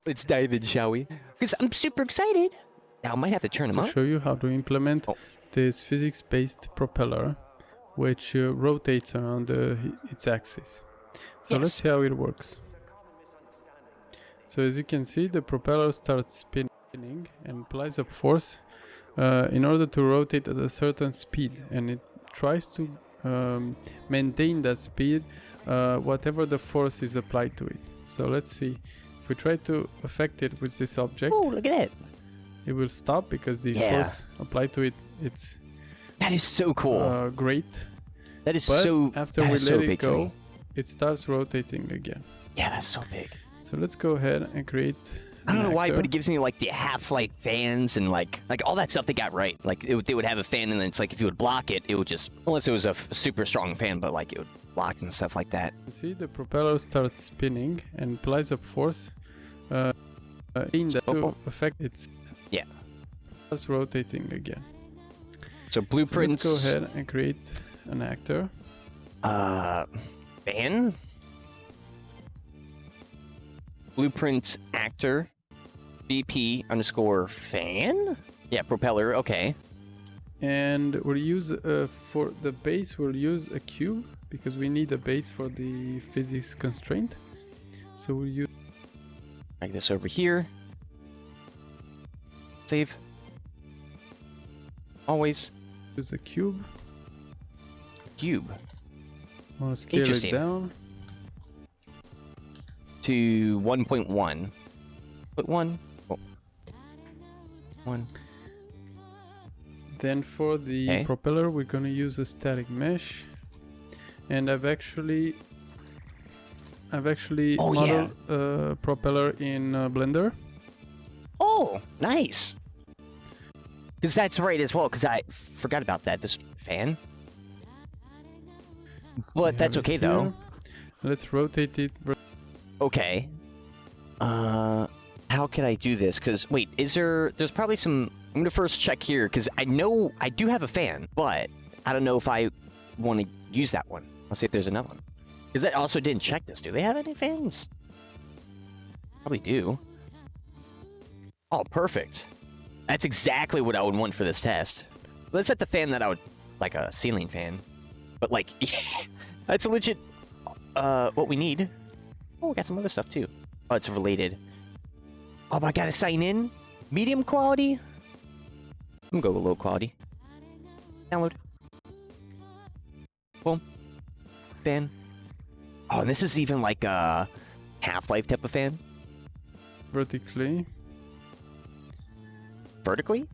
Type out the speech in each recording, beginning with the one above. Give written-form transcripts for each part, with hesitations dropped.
Let's dive in, shall we? Because I'm super excited. Now I might have to turn them To up. show you how to implement this physics-based propeller, which rotates around its axis. So let's see how it works. So as you can see, the propeller starts spinning and applies a force in order to rotate at a certain speed, and it tries to maintain that speed whatever the force is applied to it. So let's see, if we try to affect it with this object, Oh, look at that. It will stop because the force applied to it, it's that is so cool. Great. That is but so after we let it go, it starts rotating again. Yeah, that's so big. So let's go ahead and create I don't know why, but it gives me like the half-life fans and like all that stuff they got right. Like they would have a fan, and then it's like if you would block it, it would just, unless it was a super strong fan, but like it would block and stuff like that. See, the propeller starts spinning and applies a force in that to affect its. Yeah. Starts rotating again. So blueprints. So let's go ahead and create an actor. Fan. Blueprint actor. BP underscore fan. Yeah, propeller. Okay. And we'll use for the base, we'll use a cube because we need a base for the physics constraint. So we'll use like this over here. Save. Always use a cube. Cube. I'll scale it down to 1.1. Put 1. Oh. 1. Then for the propeller, we're gonna use a static mesh, and I've actually modeled a propeller in Blender. Oh, nice. Because that's right as well, because I forgot about that, this fan. But that's okay, though. Let's rotate it. Okay. How can I do this? Because, wait, there's probably some... I'm going to first check here, because I know I do have a fan, but I don't know if I want to use that one. I'll see if there's another one. Because I also didn't check this. Do they have any fans? Probably do. Oh, perfect. That's exactly what I would want for this test. Let's set the fan that I would... like a ceiling fan. But, like, that's legit what we need. Oh, we got some other stuff, too. Oh, it's related. Oh, but I gotta sign in? Medium quality? I'm gonna go with low quality. Download. Boom. Fan. Oh, and this is even like a Half-Life type of fan. Vertically. Vertically?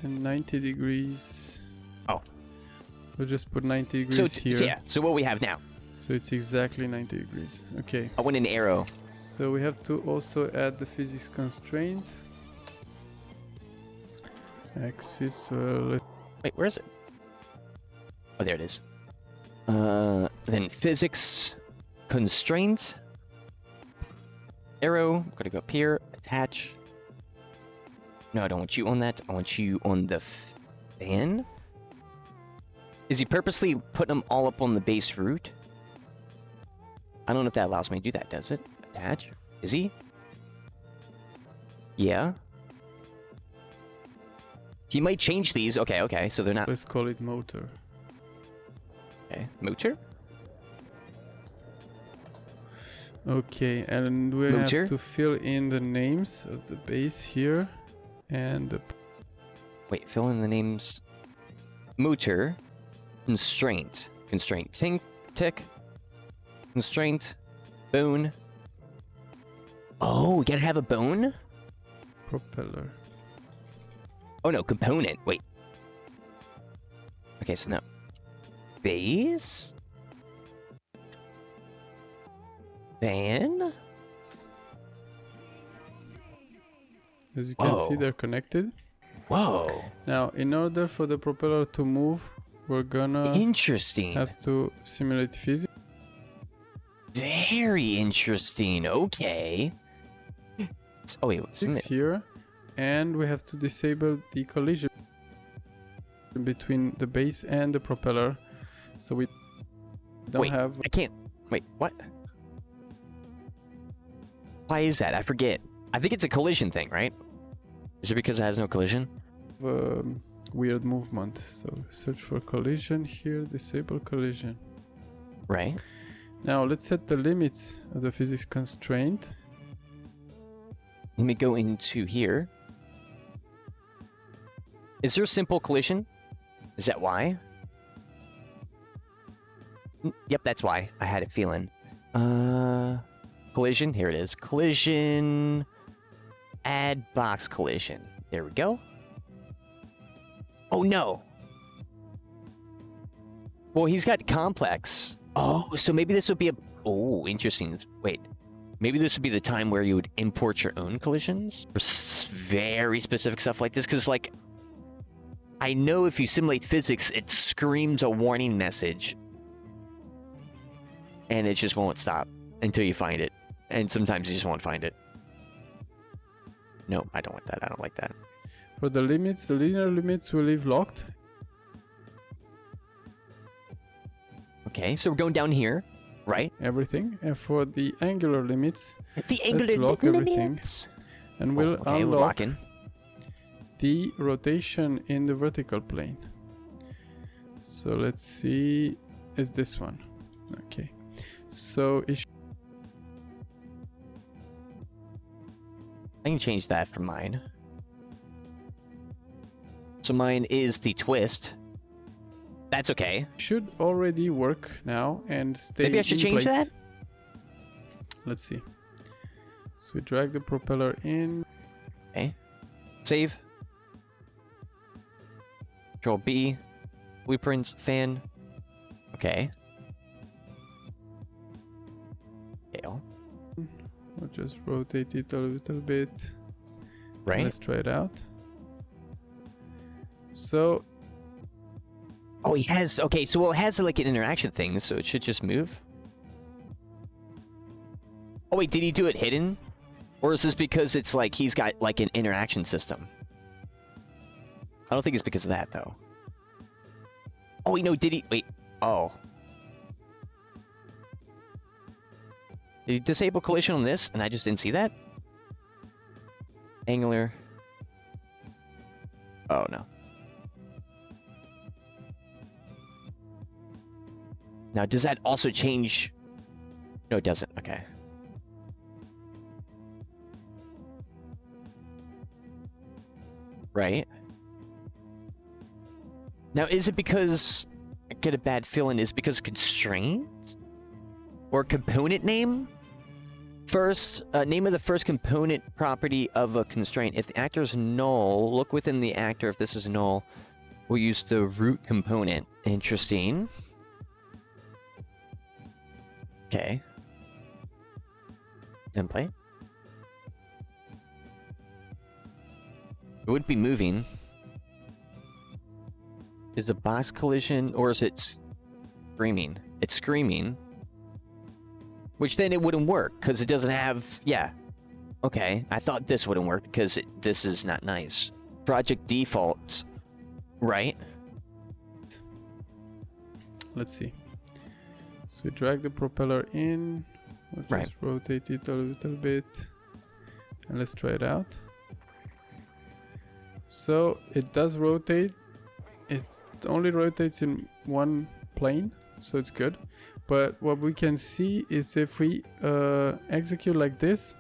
And 90 degrees. Oh. We'll just put 90 degrees here. Yeah, so what we have now. So it's exactly 90 degrees. Okay. I want an arrow. So we have to also add the physics constraint. Axis. Wait, where is it? Oh, there it is. Then physics constraint. Arrow. I'm gonna go up here. Attach. No, I don't want you on that. I want you on the fan. Is he purposely putting them all up on the base root? I don't know if that allows me to do that, does it? Attach? Is he? Yeah. He might change these. Okay, okay, so they're not... Let's call it motor. Okay, motor? Okay, and we have to fill in the names of the base here. And the... Wait, fill in the names. Motor. Constraint. Constraint. Tick. Constraint. Bone. Oh, we gotta have a bone? Propeller. Oh no, component. Wait. Okay, so no. Base? Fan? As you can see, they're connected. Whoa. Now, in order for the propeller to move, we're gonna have to simulate physics. Very interesting. Okay. Oh wait, what's here? And we have to disable the collision between the base and the propeller, so we don't have... I can't... Wait, what? Why is that? I forget. I think it's a collision thing, right? Is it because it has no collision? Weird movement. So search for collision here, disable collision. Right. Now let's set the limits of the physics constraint. Let me go into here. Is there a simple collision? Is that why? Yep, that's why. I had a feeling. Collision. Here it is. Collision. Add box collision. There we go. Oh, no. Well, he's got complex. Oh, so maybe this would be a... Oh, interesting. Wait. Maybe this would be the time where you would import your own collisions? For very specific stuff like this, because, like... I know if you simulate physics, it screams a warning message. And it just won't stop until you find it. And sometimes you just won't find it. No, I don't want that. I don't like that. For the limits, the linear limits will leave locked. Okay, so we're going down here, right? Everything. And for the angular limits, The angular let's lock everything. limits. And we'll Okay, we're unlock locking. the rotation in the vertical plane. So let's see, is this one. Okay. So I can change that for mine. So mine is the twist. That's okay. should already work now and stay Maybe I should in change place. that? Let's see. So we drag the propeller in. Okay. Save. Control B. Blueprints, fan. Okay. Scale. We'll just rotate it a little bit. Right? Let's try it out. So Oh, he has... Okay, so well, it has like an interaction thing, so it should just move. Oh, wait, did he do it hidden? Or is this because it's like he's got like an interaction system? I don't think it's because of that, though. Oh, wait, no, did he... Wait. Oh. Did he disable collision on this, and I just didn't see that? Angular. Oh, no. Now, does that also change... No, it doesn't. Okay. Right. Now, is it because... I get a bad feeling, is it because constraint? Or component name? First, name of the first component property of a constraint. If the actor is null, look within the actor. If this is null, we'll use the root component. Interesting. Okay. Then play. It would be moving. Is it box collision or is it screaming? It's screaming. Which then it wouldn't work because it doesn't have... Yeah. Okay. I thought this wouldn't work because this is not nice. Project defaults. Right? let's see. So we drag the propeller in. We'll just rotate it a little bit. And let's try it out. So it does rotate. It only rotates in one plane, so it's good. But what we can see is if we execute like this,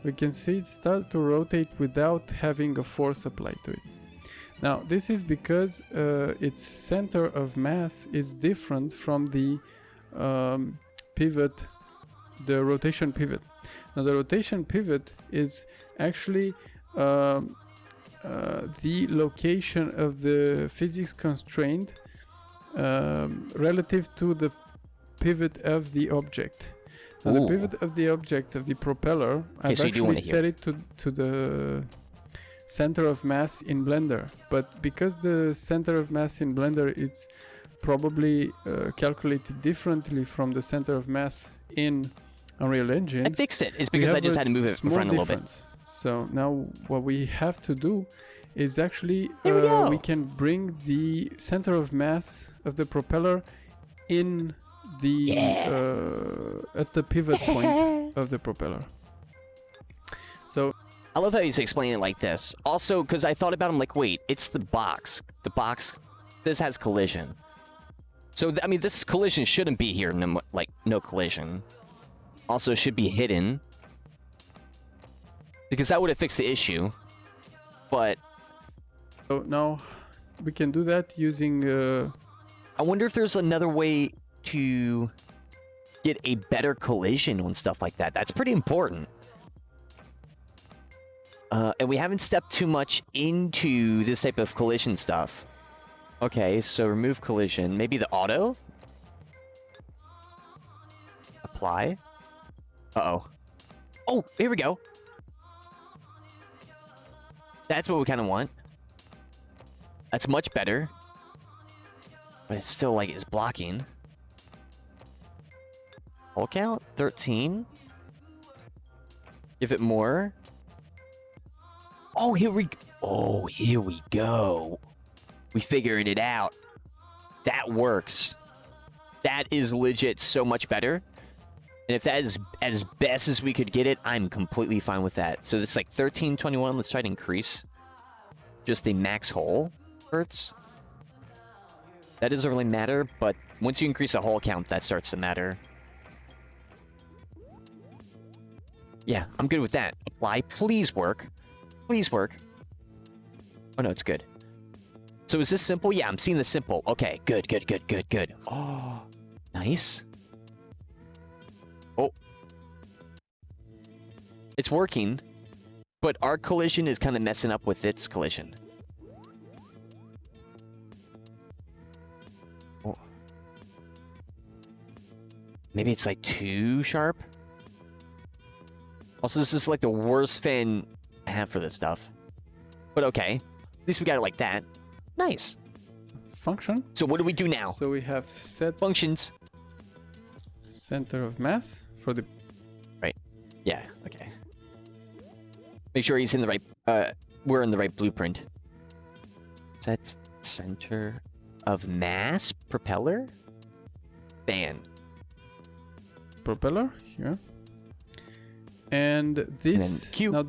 we can see it start to rotate without having a force applied to it. Now this is because its center of mass is different from the pivot, the rotation pivot. Now the rotation pivot is actually the location of the physics constraint relative to the pivot of the object. Now the pivot of the object of the propeller, I've actually set it to the center of mass in Blender, but because the center of mass in Blender it's probably calculated differently from the center of mass in Unreal Engine. I fixed it. It's because I just had to move it in front a little bit. So now what we have to do is actually we can bring the center of mass of the propeller in the at the pivot point of the propeller. So I love how he's explaining it like this. Also, because I thought about him like, wait, it's the box. The box, this has collision. So, I mean, this collision shouldn't be here, no collision. Also, should be hidden. Because that would have fixed the issue. But... So now, we can do that using... I wonder if there's another way to get a better collision on stuff like that. That's pretty important. And we haven't stepped too much into this type of collision stuff. Okay, so remove collision. Maybe the auto? Apply? Uh-oh. Oh, here we go. That's what we kind of want. That's much better. But it's still, like, is blocking. Hole count? 13. Give it more. Oh, here we go. We figured it out. That works. That is legit so much better. And if that is as best as we could get it, I'm completely fine with that. So it's like 13, 21. Let's try to increase just the max hole hertz. That doesn't really matter, but once you increase a hole count, that starts to matter. Yeah, I'm good with that. Apply. Please work. Please work. Oh, no, it's good. So is this simple? Yeah, I'm seeing the simple. Okay, good, good, good, good, good. Oh, nice. Oh. It's working, but our collision is kind of messing up with its collision. Oh. Maybe it's like too sharp? Also, this is like the worst fan I have for this stuff. But okay. At least we got it like that. Nice. Function. So what do we do now? So we have set Functions. center of mass for the... Right. Yeah, okay. Make sure he's in the right... we're in the right blueprint. Set center of mass propeller? Fan. propeller here. And this... And Q. Now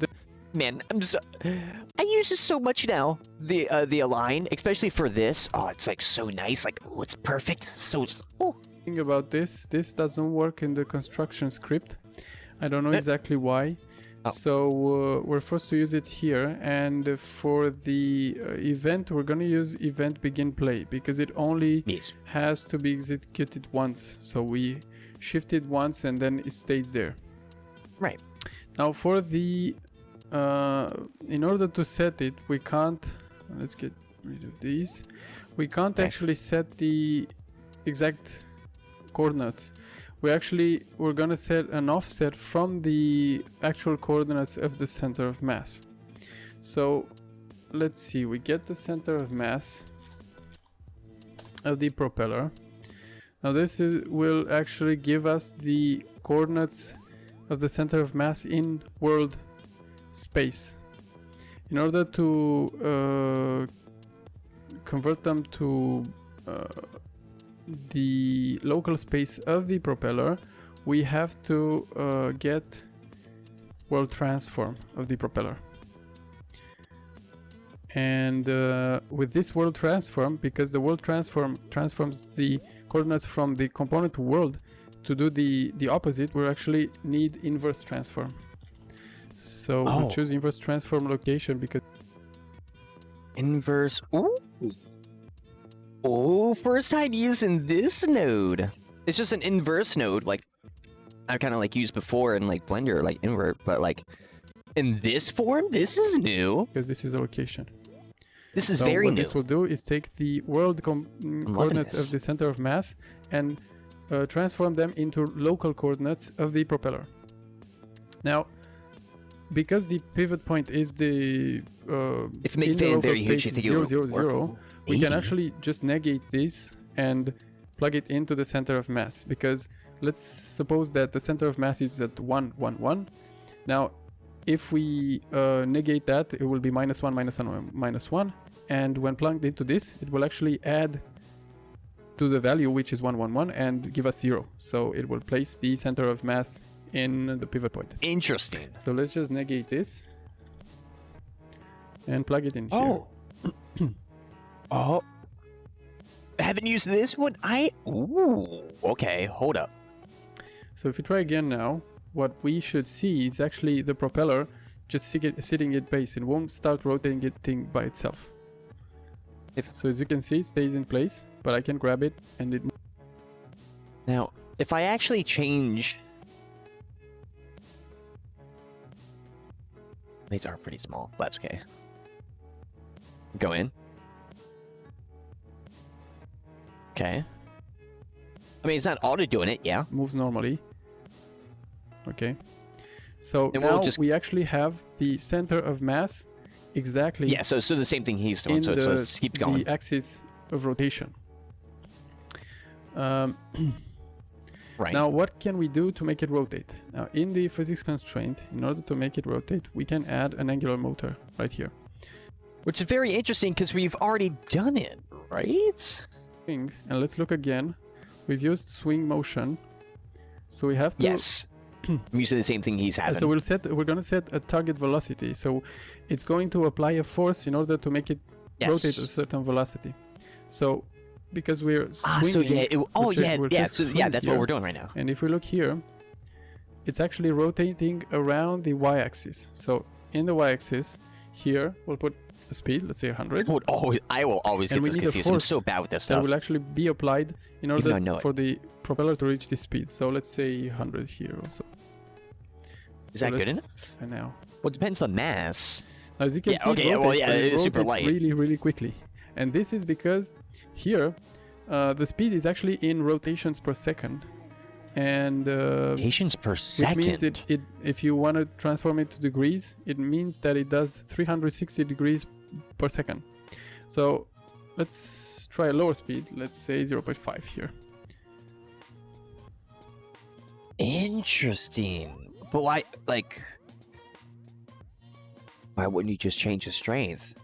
Man, I'm just... I use this so much now. The align, especially for this. Oh, it's like so nice. Like, oh, it's perfect. So... Oh. thing about this doesn't work in the construction script. I don't know exactly why. Oh. So we're forced to use it here, and for the event we're gonna use event begin play because it only has to be executed once. So we shift it once and then it stays there. Right. Now for the in order to set it, we can't, let's get rid of these, we can't actually set the exact coordinates. We're gonna set an offset from the actual coordinates of the center of mass. So let's see, we get the center of mass of the propeller. Now this will actually give us the coordinates of the center of mass in world space. In order to convert them to the local space of the propeller, we have to get world transform of the propeller. And with this world transform, because the world transform transforms the coordinates from the component to world, to do the opposite, we actually need inverse transform. So we choose inverse transform location because inverse. Ooh. Oh, first time using this node. It's just an inverse node, like I kind of like used before in like Blender, like invert, but like in this form, this is new. Because this is the location. This is very new. What this will do is take the world coordinates of the center of mass and transform them into local coordinates of the propeller. Now, because the pivot point is the if make fan very huge, 0, 0, 0, we can actually just negate this and plug it into the center of mass. Because let's suppose that the center of mass is at 1, 1, 1. Now, if we negate that, it will be -1, -1, -1. And when plugged into this, it will actually add to the value, which is 1, 1, 1, and give us 0. So it will place the center of mass in the pivot point. Interesting. So let's just negate this. and plug it in here. Oh. I haven't used this one. Ooh. Okay, hold up. So if you try again now, what we should see is actually the propeller just sitting in place. It won't start rotating it by itself. So as you can see, it stays in place, but I can grab it and it... Now, if I actually change... These are pretty small. That's okay. Go in. Okay. I mean, it's not auto doing it, yeah. Moves normally. Okay. So and now we actually have the center of mass exactly... Yeah, so the same thing he's doing, so it keeps going. The axis of rotation. Right. Now, what can we do to make it rotate? Now, in the physics constraint, in order to make it rotate, we can add an angular motor right here. Which is very interesting because we've already done it, right? And let's look again. We've used swing motion, so we have to... Yes. I'm using the same thing he's having. So we're going to set a target velocity. So it's going to apply a force in order to make it rotate at a certain velocity. So because we're swinging... that's what we're doing right now. And if we look here, it's actually rotating around the y-axis. So in the y-axis, here, we'll put the speed, let's say 100. I will always get this confused. I'm so bad with this stuff. That will actually be applied in order for the propeller to reach this speed. So let's say 100 here also. Is that good enough? And now. Well, it depends on mass. As you can see, it rotates super light. Really, really quickly. And this is because here, the speed is actually in rotations per second. And rotations per second. Which means if you want to transform it to degrees, it means that it does 360 degrees per second. So let's try a lower speed. Let's say 0.5 here. Interesting. But why wouldn't you just change the strength?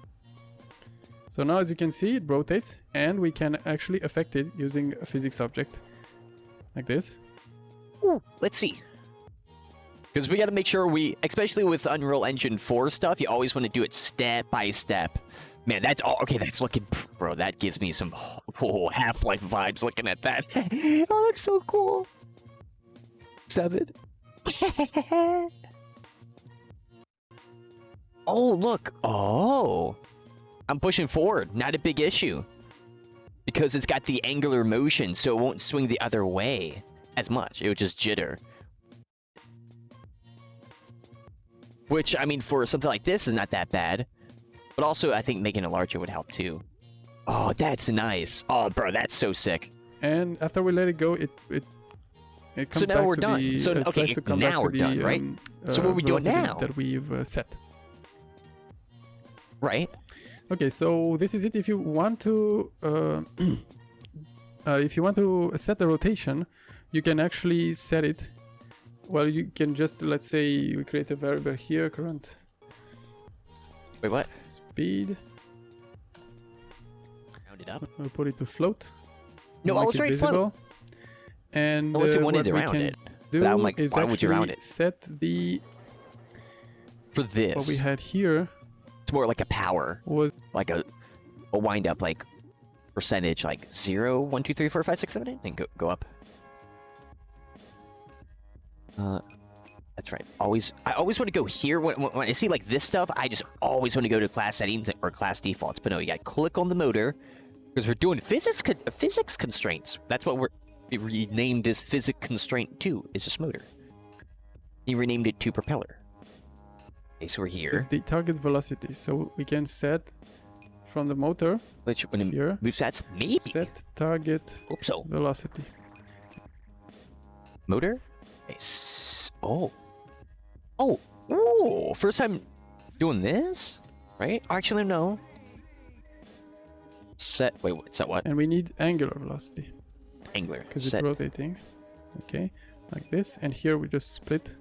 So now, as you can see, it rotates, and we can actually affect it using a physics object like this. Ooh, let's see. Because we got to make sure especially with Unreal Engine 4 stuff, you always want to do it step by step. Man, that's all. Okay, that's looking, bro. That gives me some Half-Life vibes looking at that. Oh, that's so cool. 7. Oh, look. Oh. I'm pushing forward. Not a big issue. Because it's got the angular motion, so it won't swing the other way as much. It would just jitter. Which, I mean, for something like this is not that bad. But also, I think making it larger would help too. Oh, that's nice. Oh, bro, that's so sick. And after we let it go, it comes so now back we're to done. the, So okay, now we're done, right? So what are we doing now? That we've set. Right. Okay, so this is it. If you want to, set the rotation, you can actually set it. Well, you can just, let's say, we create a variable here, current. Wait, what? Speed. Round it up. We'll put it to float. No, I was right float. And what we can do is why would you round it? Set the... For this. What we had here. It's more like a power. Was like a wind up, like percentage, like 0, 1, 2, 3, 4, 5, 6, 7, 8, and go up. That's right. I always want to go here when I see like this stuff. I just always want to go to class settings or class defaults. But no, you got to click on the motor because we're doing physics constraints. That's what we renamed as physics constraint 2. Is this motor? He renamed it to propeller. Okay, so we're here. It's the target velocity, so we can set from the motor. Which when it moves, that's maybe set target velocity. Motor. Oh, first time doing this, right? Actually, no. Set what? And we need angular velocity. Angular. Because it's rotating. Okay, like this. And here we just split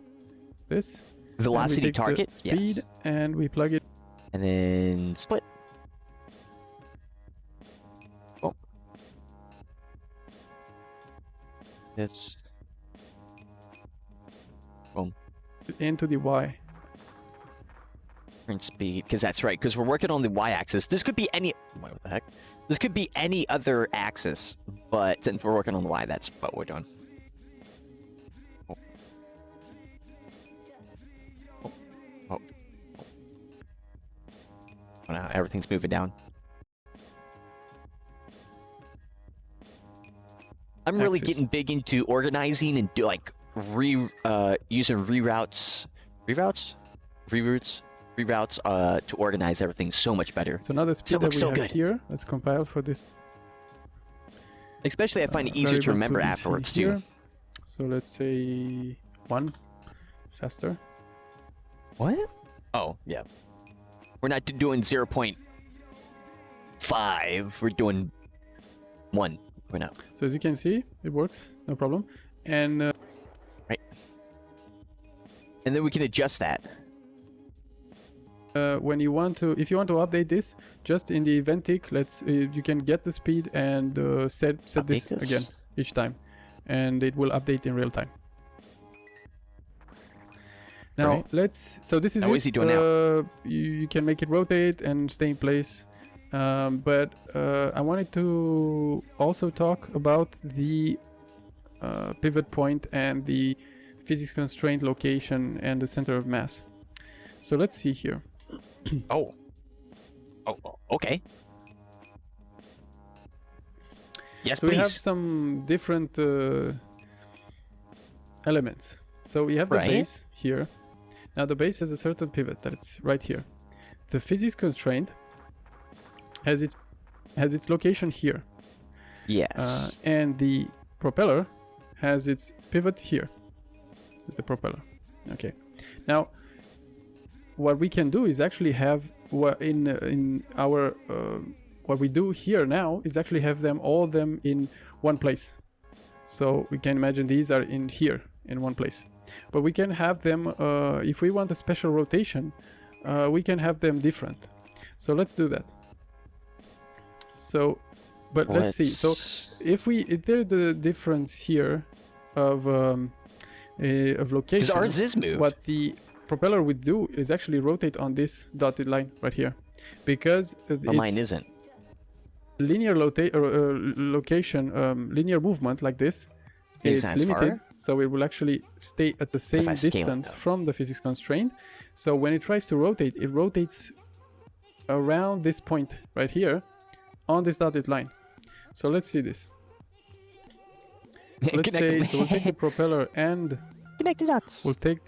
this. Velocity target. Speed, yes. And we plug it. And then split. Oh. This. Boom. Into the Y. Current speed, because that's right, because we're working on the y-axis. This could be any... What the heck? This could be any other axis, but since we're working on the y, that's what we're doing. Oh. Oh. Oh. Oh, now everything's moving down. I'm really getting big into organizing and do like using reroutes to organize everything so much better. So now the speed that we have here, let's compile for this. Especially I find it easier to remember afterwards too. So let's say 1 faster. What? Oh, yeah. We're not doing 0.5. We're doing 1 right now. So as you can see, it works, no problem. And right. And then we can adjust that. When you want to, if you want to update this, just in the event tick, you can get the speed and set this again each time, and it will update in real time. Now so this is what is he doing now? You can make it rotate and stay in place, but I wanted to also talk about the pivot point and the physics constraint location and the center of mass. So let's see here. Oh, okay. Yes, so please. We have some different elements. So we have the base here. Now the base has a certain pivot that's right here. The physics constraint has its location here. Yes. And the propeller has its pivot here. The propeller. Okay. Now, what we can do is actually have in our what we do here now is actually have all them in one place. So we can imagine these are in here in one place, but we can have them if we want a special rotation, we can have them different. So let's do that. So, but let's see. So if there's the difference here of location, because ours is moved. What the propeller would do is actually rotate on this dotted line right here, because mine isn't. Linear location, linear movement like this, it's limited, so it will actually stay at the same distance from the physics constraint. So when it tries to rotate, it rotates around this point right here on this dotted line. So let's see this. Let's say, so we'll take the propeller and connect the dots. We'll take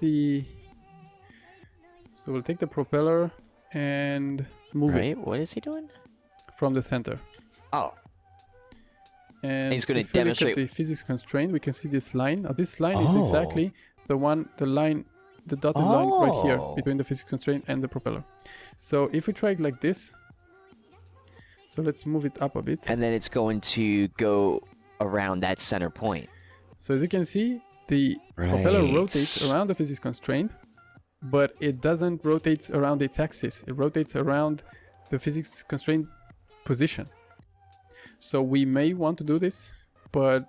the propeller and move it. What is he doing? From the center. Oh. And he's going to demonstrate the physics constraint. We can see this line. Now this line is exactly the dotted line right here between the physics constraint and the propeller. So if we try it like this, so let's move it up a bit. And then it's going to go around that center point. So as you can see, the propeller rotates around the physics constraint, but it doesn't rotate around its axis. It rotates around the physics constraint position. So we may want to do this, but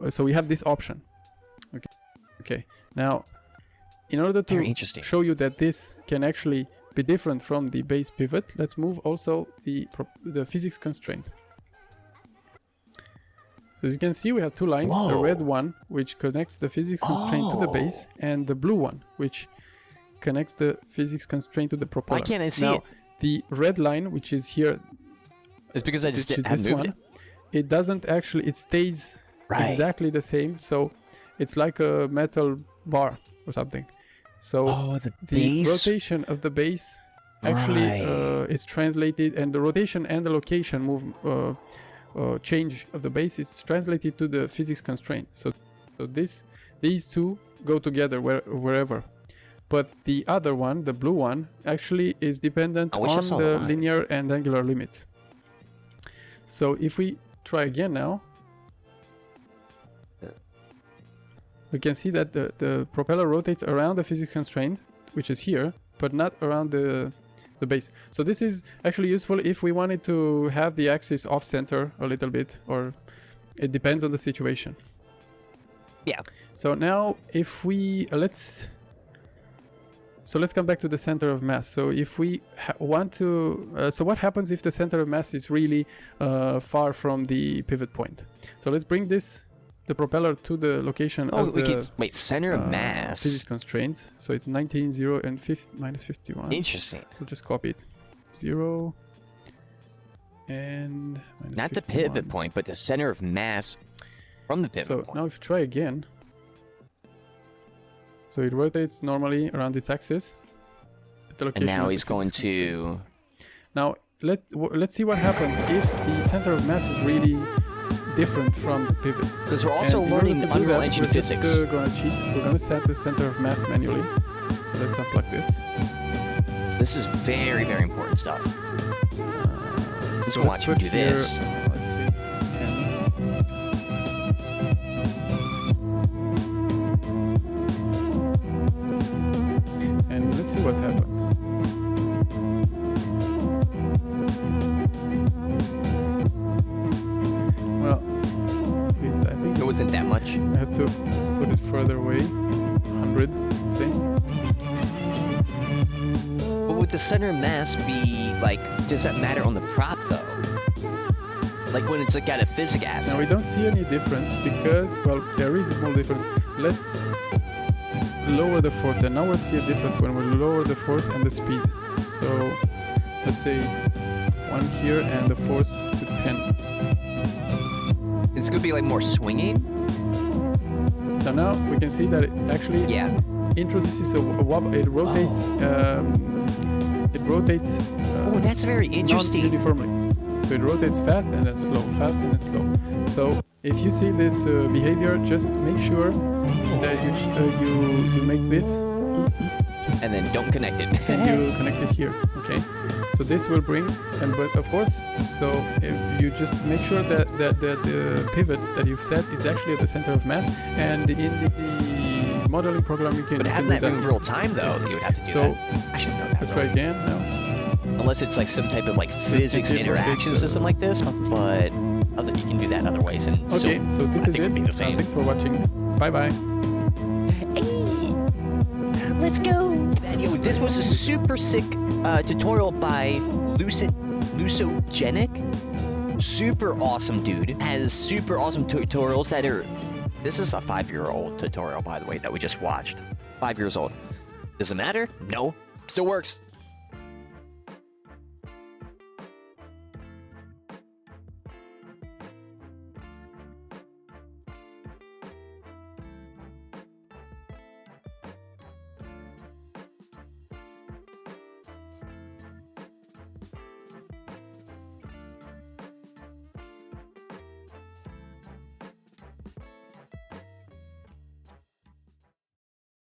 so we have this option. Okay. Now, in order to show you that this can actually be different from the base pivot, let's move also the physics constraint. So as you can see, we have two lines, the red one, which connects the physics constraint to the base, and the blue one, which connects the physics constraint to the propeller. Why can't I see it? The red line, which is here, it's because I just moved it. It doesn't actually, it stays exactly the same. So it's like a metal bar or something. So the rotation of the base actually is translated, and the rotation and the location change of the base is translated to the physics constraint. So these two go together wherever. But the other one, the blue one, actually is dependent on the linear and angular limits. So if we try again now, we can see that the propeller rotates around the physics constraint, which is here, but not around the base. So this is actually useful if we wanted to have the axis off center a little bit, or it depends on the situation. Yeah. So now if we So let's come back to the center of mass. So if we want to, so what happens if the center of mass is really far from the pivot point? So let's bring the propeller to the location of the wait, center of mass. physics constraints. So it's 19, 0, and minus 51. Interesting. We'll just copy it. 0 and minus Not 51. the pivot point, but the center of mass from the pivot point. So now if you try again, so it rotates normally around its axis. At the location And now of he's the going physics to... constraint. Now let's see what happens if the center of mass is really different from the pivot. Because we're also And in order learning to do Unreal that, Engine we're just, physics. gonna cheat. We're gonna set the center of mass manually. So let's unplug this. This is very, very important stuff. Just let's watch him put do here, this. Let's see. 10. And let's see what happens. Well, I think It wasn't that much. I have to put it further away. 100, let's say. But would the center of mass be, like, does that matter on the prop, though? Like, when it's, like, got a physics Now asset. we don't see any difference because, well, there is a small difference. Let's lower the force, and now we'll see a difference when we lower the force and the speed. So let's say 1 here and the force to 10. It's gonna be, like, more swinging? So now we can see that it actually Yeah. introduces a wobble. It rotates. It rotates. Oh, that's very interesting. Non-uniformly. So it rotates fast and then slow, fast and then slow. So if you see this behavior, just make sure that you make this And then don't connect it. and you connect it here. Okay. So this will bring, but of course, so if you just make sure that the pivot that you've set is actually at the center of mass, and in the modeling program you can. But you have can do that in real time, though, you would have to do So that. I should know that. let's try again now. Unless it's like some type of like physics it interaction rotates, system like this, constantly. but you can do that other ways. And Okay, so this I is think it'd be it. the same. Thanks for watching. Bye bye. Hey, let's go. And, this was a super sick tutorial by Lucogenic. Super awesome dude. Has super awesome tutorials that are... This is a 5-year-old tutorial, by the way, that we just watched. 5 years old. Does it matter? No. Still works.